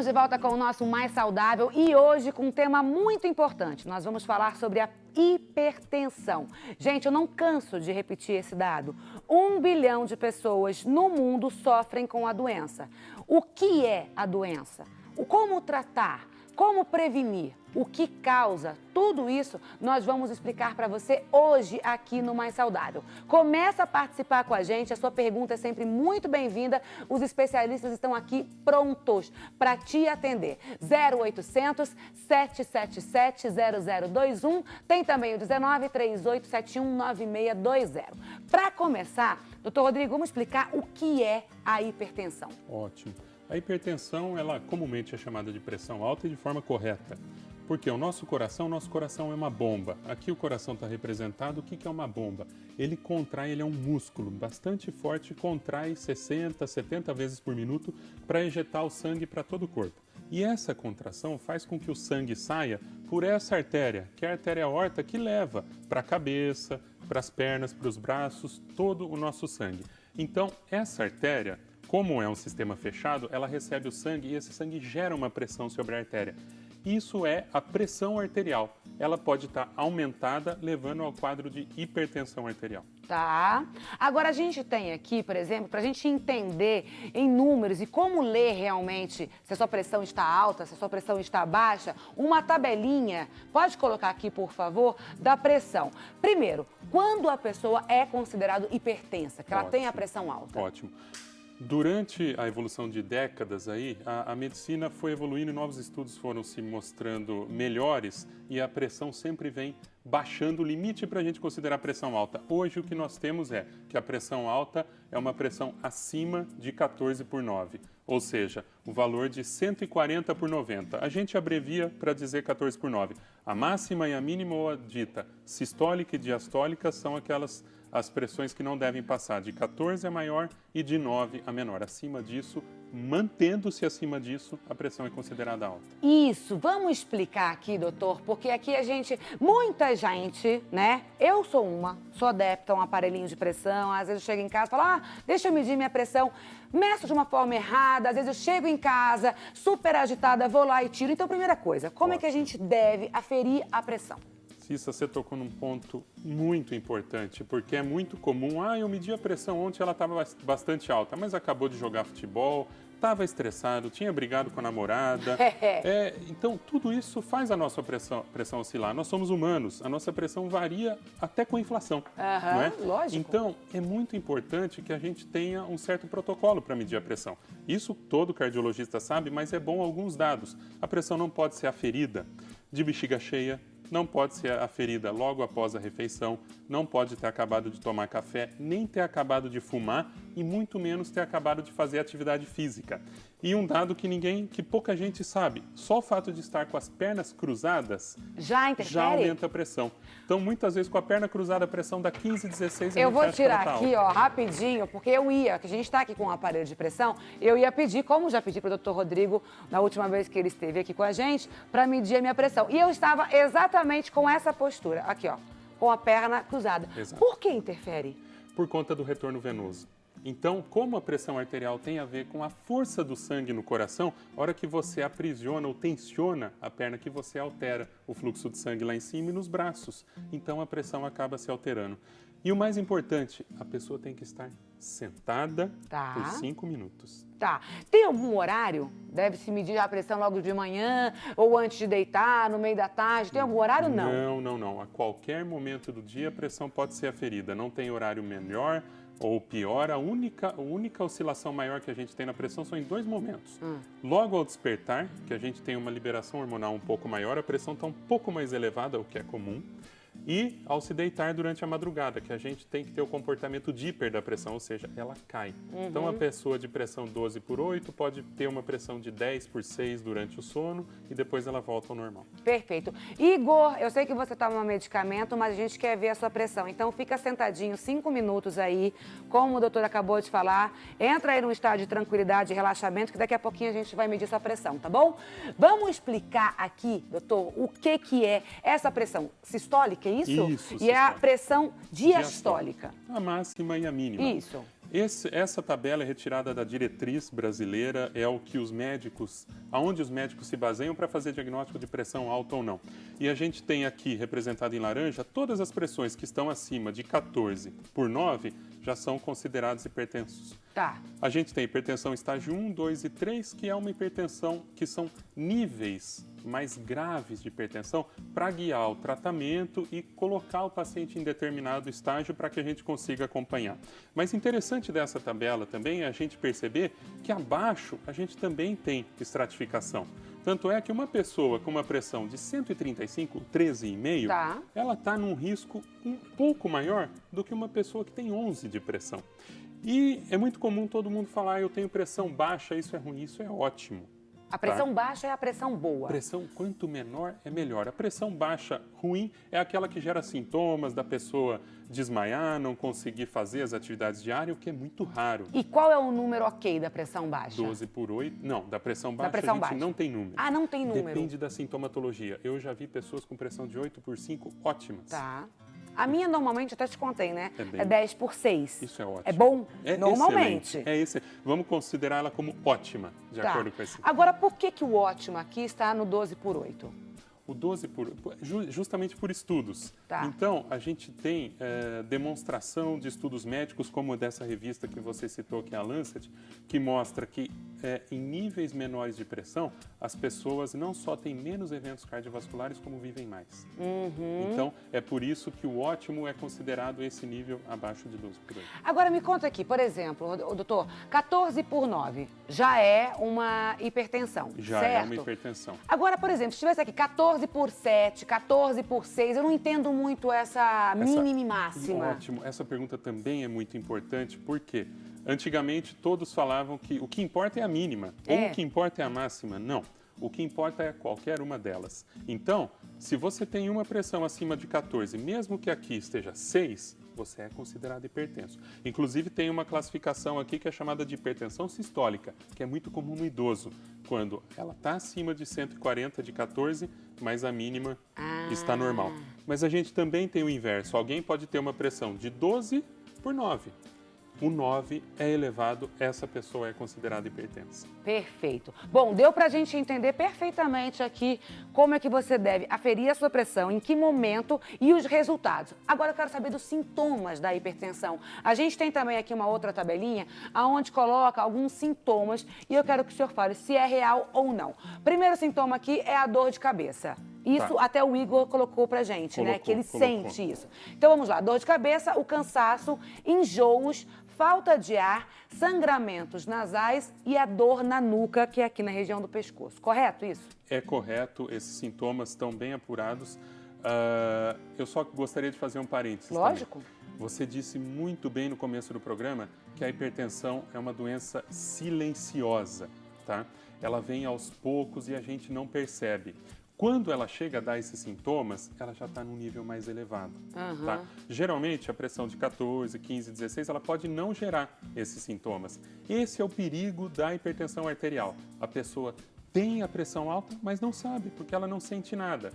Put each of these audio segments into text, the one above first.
Estamos de volta com o nosso Mais Saudável e hoje com um tema muito importante. Nós vamos falar sobre a hipertensão. Gente, eu não canso de repetir esse dado. 1 bilhão de pessoas no mundo sofrem com a doença. O que é a doença? Como tratar? Como prevenir? O que causa? Tudo isso nós vamos explicar para você hoje aqui no Mais Saudável. Começa a participar com a gente, a sua pergunta é sempre muito bem-vinda. Os especialistas estão aqui prontos para te atender. 0800 777 0021, tem também o 19 3871 9620. Para começar, doutor Rodrigo, vamos explicar o que é a hipertensão. Ótimo. A hipertensão, ela comumente é chamada de pressão alta e de forma correta. Porque o nosso coração é uma bomba. Aqui o coração está representado. O que é uma bomba? Ele contrai, ele é um músculo bastante forte, contrai 60, 70 vezes por minuto para ejetar o sangue para todo o corpo. E essa contração faz com que o sangue saia por essa artéria, que é a artéria aorta que leva para a cabeça, para as pernas, para os braços, todo o nosso sangue. Então, essa artéria, como é um sistema fechado, ela recebe o sangue e esse sangue gera uma pressão sobre a artéria. Isso é a pressão arterial. Ela pode estar aumentada, levando ao quadro de hipertensão arterial. Tá. Agora a gente tem aqui, por exemplo, para a gente entender em números e como ler realmente se a sua pressão está alta, se a sua pressão está baixa, uma tabelinha, pode colocar aqui, por favor, da pressão. Primeiro, quando a pessoa é considerada hipertensa, que ela tem a pressão alta? Ótimo. Durante a evolução de décadas aí, a medicina foi evoluindo e novos estudos foram se mostrando melhores e a pressão sempre vem baixando o limite para a gente considerar a pressão alta. Hoje o que nós temos é que a pressão alta é uma pressão acima de 14/9, ou seja, o valor de 140/90. A gente abrevia para dizer 14/9. A máxima e a mínima ou a dita sistólica e diastólica são as pressões que não devem passar de 14 a maior e de 9 a menor. Acima disso, mantendo-se acima disso, a pressão é considerada alta. Isso, vamos explicar aqui, doutor, porque aqui muita gente, né? Eu sou adepta a um aparelhinho de pressão, às vezes eu chego em casa e falo, deixa eu medir minha pressão, meço de uma forma errada, às vezes eu chego em casa, super agitada, vou lá e tiro. Então, primeira coisa, como é que a gente deve aferir a pressão? Cissa, você tocou num ponto muito importante, porque é muito comum, eu medi a pressão ontem, ela estava bastante alta, mas acabou de jogar futebol, estava estressado, tinha brigado com a namorada. Então, tudo isso faz a nossa pressão oscilar. Nós somos humanos, a nossa pressão varia até com a inflação. Não é? Lógico. Então, é muito importante que a gente tenha um certo protocolo para medir a pressão. Isso todo cardiologista sabe, mas é bom alguns dados. A pressão não pode ser aferida de bexiga cheia, não pode ser aferida logo após a refeição, não pode ter acabado de tomar café, nem ter acabado de fumar e muito menos ter acabado de fazer atividade física. E um dado que pouca gente sabe, só o fato de estar com as pernas cruzadas já aumenta a pressão. Então, muitas vezes com a perna cruzada a pressão dá 15, 16 Eu vou tirar aqui, rapidinho, porque que a gente está aqui com um aparelho de pressão, eu ia pedir, como já pedi para o doutor Rodrigo na última vez que ele esteve aqui com a gente, para medir a minha pressão. E eu estava exatamente com essa postura, aqui, com a perna cruzada. Exato. Por que interfere? Por conta do retorno venoso. Então, como a pressão arterial tem a ver com a força do sangue no coração, a hora que você aprisiona ou tensiona a perna, que você altera o fluxo de sangue lá em cima e nos braços. Então, a pressão acaba se alterando. E o mais importante, a pessoa tem que estar sentada por 5 minutos. Tá. Tem algum horário? Deve-se medir a pressão logo de manhã ou antes de deitar, no meio da tarde? Tem algum horário? Não. A qualquer momento do dia a pressão pode ser aferida. Não tem horário melhor ou pior. A única oscilação maior que a gente tem na pressão são em 2 momentos. Logo ao despertar, que a gente tem uma liberação hormonal um pouco maior, a pressão está um pouco mais elevada, o que é comum. E ao se deitar durante a madrugada, que a gente tem que ter o comportamento de hiper da pressão, ou seja, ela cai. Então, a pessoa de pressão 12/8 pode ter uma pressão de 10/6 durante o sono e depois ela volta ao normal. Perfeito. Igor, eu sei que você toma um medicamento, mas a gente quer ver a sua pressão. Então, fica sentadinho 5 minutos aí, como o doutor acabou de falar. Entra aí num estado de tranquilidade e relaxamento, que daqui a pouquinho a gente vai medir sua pressão, tá bom? Vamos explicar aqui, doutor, o que é essa pressão sistólica? É isso? Isso, e é a pressão diastólica. A máxima e a mínima. Isso. Essa tabela é retirada da diretriz brasileira, é o que aonde os médicos se baseiam para fazer diagnóstico de pressão alta ou não. E a gente tem aqui, representado em laranja, todas as pressões que estão acima de 14/9 já são considerados hipertensos. Tá. A gente tem hipertensão estágio 1, 2 e 3, que é uma hipertensão que são níveis mais graves de hipertensão para guiar o tratamento e colocar o paciente em determinado estágio para que a gente consiga acompanhar. Mas interessante dessa tabela também é a gente perceber que abaixo a gente também tem estratificação. Tanto é que uma pessoa com uma pressão de 135, 13,5, Tá. ela está num risco um pouco maior do que uma pessoa que tem 11 de pressão. E é muito comum todo mundo falar, eu tenho pressão baixa, isso é ruim, isso é ótimo. A pressão baixa é a pressão boa. Pressão, quanto menor, é melhor. A pressão baixa ruim é aquela que gera sintomas da pessoa desmaiar, não conseguir fazer as atividades diárias, o que é muito raro. E qual é o número ok da pressão baixa? 12/8. Não, da pressão baixa pressão a gente baixa. não tem número. Ah, não tem número. Depende da sintomatologia. Eu já vi pessoas com pressão de 8/5 ótimas. Tá. A minha normalmente, até te contei, né? É 10/6. Isso é ótimo. É bom? É Normalmente. excelente. É esse. Vamos considerar ela como ótima, de acordo com esse. Agora, por que o ótimo aqui está no 12/8? O 12 justamente por estudos. Tá. Então, a gente tem demonstração de estudos médicos, como dessa revista que você citou, que é a Lancet, que mostra que em níveis menores de pressão, as pessoas não só têm menos eventos cardiovasculares, como vivem mais. Então, é por isso que o ótimo é considerado esse nível abaixo de 12/8. Agora, me conta aqui, por exemplo, doutor, 14/9 já é uma hipertensão, Já certo? é uma hipertensão. Agora, por exemplo, se tivesse aqui 14/7, 14/6, eu não entendo muito essa mínima e máxima. Ótimo. Essa pergunta também é muito importante, porque antigamente todos falavam que o que importa é a mínima, ou o que importa é a máxima. Não. O que importa é qualquer uma delas. Então, se você tem uma pressão acima de 14, mesmo que aqui esteja 6, você é considerado hipertenso. Inclusive, tem uma classificação aqui que é chamada de hipertensão sistólica, que é muito comum no idoso, quando ela está acima de 140 de 14, mas a mínima está normal. Mas a gente também tem o inverso. Alguém pode ter uma pressão de 12/9. O 9 é elevado, essa pessoa é considerada hipertensa. Perfeito. Bom, deu pra gente entender perfeitamente aqui como é que você deve aferir a sua pressão, em que momento e os resultados. Agora eu quero saber dos sintomas da hipertensão. A gente tem também aqui uma outra tabelinha onde coloca alguns sintomas e eu quero que o senhor fale se é real ou não. Primeiro sintoma aqui é a dor de cabeça. Isso até o Igor colocou pra gente, né? Que ele sente isso. Então vamos lá, dor de cabeça, o cansaço, enjoos, falta de ar, sangramentos nasais e a dor na nuca, que é aqui na região do pescoço. Correto isso? É correto, esses sintomas estão bem apurados. Eu só gostaria de fazer um parênteses. Lógico. Também. Você disse muito bem no começo do programa que a hipertensão é uma doença silenciosa, tá? Ela vem aos poucos e a gente não percebe. Quando ela chega a dar esses sintomas, ela já está num nível mais elevado. Tá? Geralmente, a pressão de 14, 15, 16, ela pode não gerar esses sintomas. Esse é o perigo da hipertensão arterial. A pessoa tem a pressão alta, mas não sabe, porque ela não sente nada.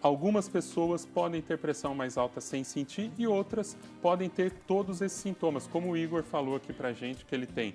Algumas pessoas podem ter pressão mais alta sem sentir e outras podem ter todos esses sintomas, como o Igor falou aqui pra gente que ele tem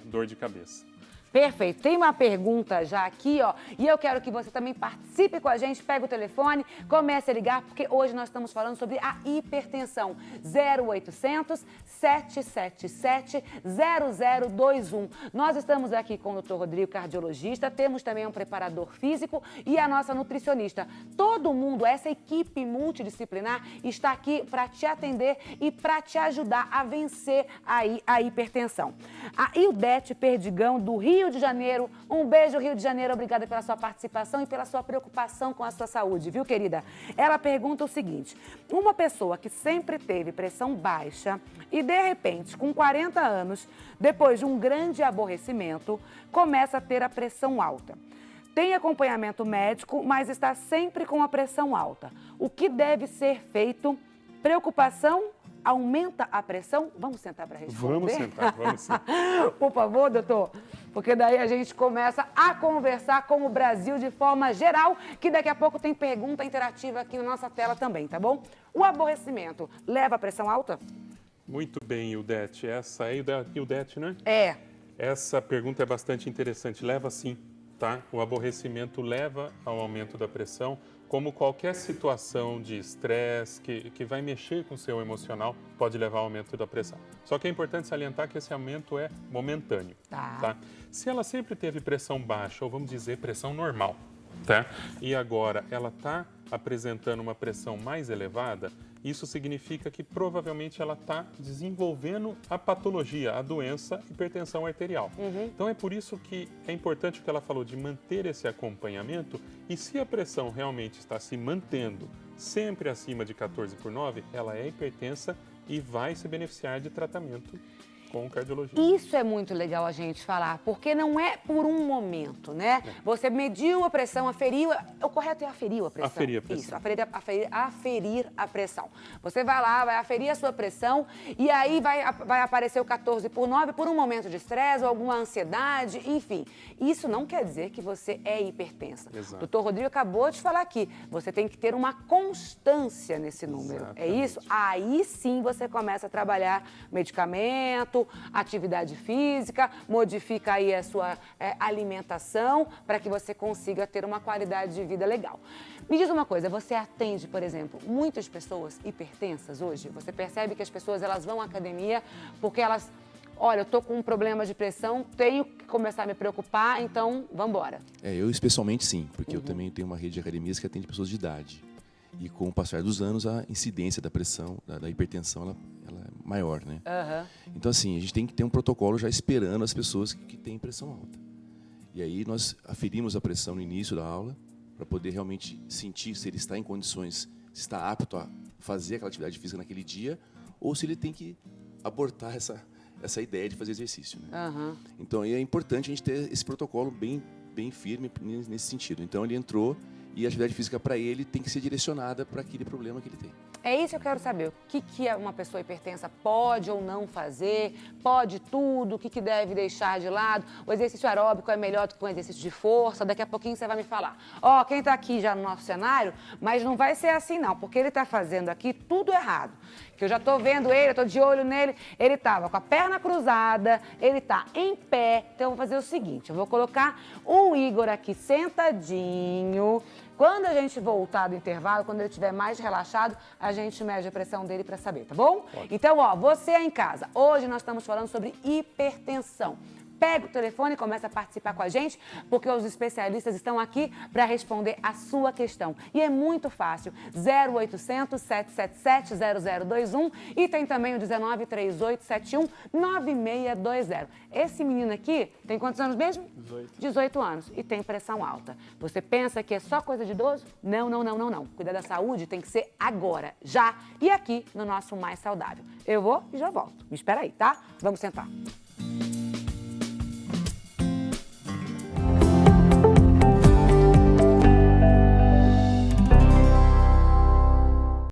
dor de cabeça. Perfeito. Tem uma pergunta já aqui, ó, e eu quero que você também participe com a gente, pega o telefone, comece a ligar, porque hoje nós estamos falando sobre a hipertensão. 0800 777 0021. Nós estamos aqui com o Dr. Rodrigo, cardiologista, temos também um preparador físico e a nossa nutricionista. Todo mundo, essa equipe multidisciplinar, está aqui para te atender e para te ajudar a vencer aí a hipertensão. A Ildete Perdigão, do Rio de Janeiro. Um beijo, Rio de Janeiro. Obrigada pela sua participação e pela sua preocupação com a sua saúde, viu, querida? Ela pergunta o seguinte: uma pessoa que sempre teve pressão baixa e, de repente, com 40 anos, depois de um grande aborrecimento, começa a ter a pressão alta. Tem acompanhamento médico, mas está sempre com a pressão alta. O que deve ser feito? Preocupação? Aumenta a pressão? Vamos sentar para responder? Vamos sentar, vamos sentar. Por favor, doutor, porque daí a gente começa a conversar com o Brasil de forma geral, que daqui a pouco tem pergunta interativa aqui na nossa tela também, tá bom? O aborrecimento leva a pressão alta? Muito bem, Ildete. Essa é Ildete, né? É. Essa pergunta é bastante interessante. Leva sim, tá? O aborrecimento leva ao aumento da pressão, como qualquer situação de estresse que vai mexer com o seu emocional pode levar ao aumento da pressão. Só que é importante salientar que esse aumento é momentâneo, tá? Se ela sempre teve pressão baixa, ou vamos dizer pressão normal, tá? E agora ela está apresentando uma pressão mais elevada, isso significa que provavelmente ela está desenvolvendo a patologia, a doença hipertensão arterial. Então é por isso que é importante o que ela falou de manter esse acompanhamento, e se a pressão realmente está se mantendo sempre acima de 14/9, ela é hipertensa e vai se beneficiar de tratamento com o cardiologista. Isso é muito legal a gente falar, porque não é por um momento, né? Você mediu a pressão, aferiu, o correto é aferir a pressão. Aferir a pressão. Isso, aferir a pressão. Você vai lá, vai aferir a sua pressão e aí vai aparecer o 14/9 por um momento de estresse ou alguma ansiedade, enfim. Isso não quer dizer que você é hipertensa. Exato. O doutor Rodrigo acabou de falar aqui, você tem que ter uma constância nesse número. Exatamente. É isso? Aí sim você começa a trabalhar medicamento, atividade física, modifica aí a sua alimentação para que você consiga ter uma qualidade de vida legal. Me diz uma coisa, você atende, por exemplo, muitas pessoas hipertensas hoje? Você percebe que as pessoas elas vão à academia porque elas, olha, eu tô com um problema de pressão, tenho que começar a me preocupar, então vamos embora. Eu especialmente sim, porque eu também tenho uma rede de academias que atende pessoas de idade. E com o passar dos anos, a incidência da pressão, da hipertensão, ela é maior, né? Então, assim, a gente tem que ter um protocolo já esperando as pessoas que têm pressão alta. E aí nós aferimos a pressão no início da aula, para poder realmente sentir se ele está em condições, se está apto a fazer aquela atividade física naquele dia, ou se ele tem que abortar essa ideia de fazer exercício, né? Então, aí é importante a gente ter esse protocolo bem firme nesse sentido. Então, ele entrou e a atividade física para ele tem que ser direcionada para aquele problema que ele tem. É isso que eu quero saber. O que uma pessoa hipertensa pode ou não fazer? Pode tudo? O que deve deixar de lado? O exercício aeróbico é melhor do que um exercício de força? Daqui a pouquinho você vai me falar. Ó, quem tá aqui já no nosso cenário, mas não vai ser assim não, porque ele tá fazendo aqui tudo errado. Que eu já tô vendo ele, eu tô de olho nele, ele tava com a perna cruzada, ele tá em pé. Então eu vou fazer o seguinte, eu vou colocar o Igor aqui sentadinho. Quando a gente voltar do intervalo, quando ele estiver mais relaxado, a gente mede a pressão dele para saber, tá bom? Pode. Então, ó, você aí em casa, hoje nós estamos falando sobre hipertensão. Pega o telefone e começa a participar com a gente, porque os especialistas estão aqui para responder a sua questão. E é muito fácil, 0800 777 0021 e tem também o 19 3871 9620. Esse menino aqui tem quantos anos mesmo? 18 anos e tem pressão alta. Você pensa que é só coisa de idoso? Não, não, não, não, não. Cuidar da saúde tem que ser agora, já e aqui no nosso Mais Saudável. Eu vou e já volto. Me espera aí, tá? Vamos sentar.